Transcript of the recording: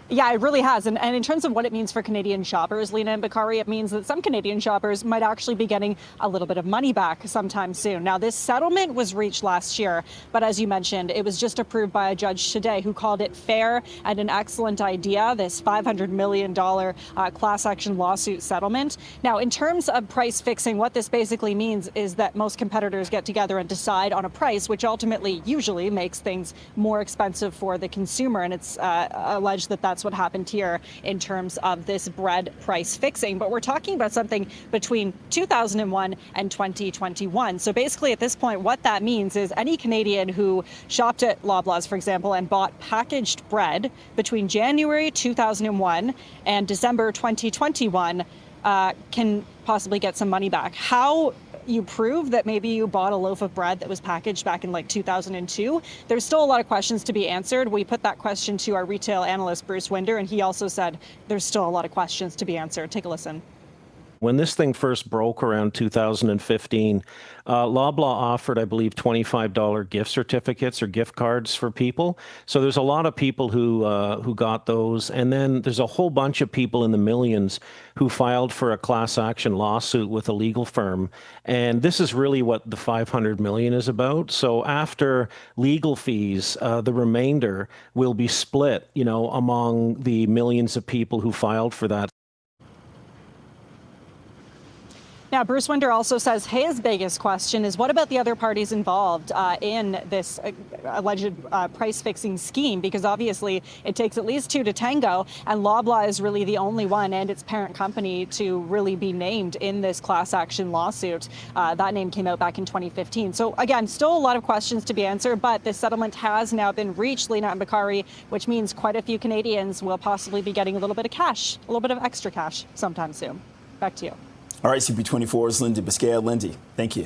Yeah, it really has. And in terms of what it means for Canadian shoppers, Lena and Bakari, it means that some Canadian shoppers might actually be getting a little bit of money back sometime soon. Now, this settlement was reached last year, but as you mentioned, it was just approved by a judge today who called it fair and an excellent idea, this $500 million class action lawsuit settlement. Now, in terms of price fixing, what this basically means is that most competitors get together and decide on a price, which ultimately usually makes things more expensive for the consumer. And it's alleged that that's what happened here in terms of this bread price fixing. But we're talking about something between 2001 and 2021. So basically at this point, what that means is any Canadian who shopped at Loblaws, for example, and bought packaged bread between January 2001 and December 2021 can possibly get some money back. How you prove that maybe you bought a loaf of bread that was packaged back in like 2002. There's still a lot of questions to be answered. We put that question to our retail analyst, Bruce Winder, and he also said there's still a lot of questions to be answered. Take a listen. When this thing first broke around 2015, Loblaw offered, I believe, $25 gift certificates or gift cards for people. So there's a lot of people who got those. And then there's a whole bunch of people in the millions who filed for a class action lawsuit with a legal firm. And this is really what the $500 million is about. So after legal fees, the remainder will be split, among the millions of people who filed for that. Now, Bruce Winder also says his biggest question is what about the other parties involved in this alleged price-fixing scheme? Because obviously it takes at least two to tango, and Loblaw is really the only one and its parent company to really be named in this class action lawsuit. That name came out back in 2015. So again, still a lot of questions to be answered, but this settlement has now been reached, Lena and Bakari, which means quite a few Canadians will possibly be getting a little bit of cash, a little bit of extra cash sometime soon. Back to you. All right, CP24's Lindsay Biscaia. Lindsay, thank you.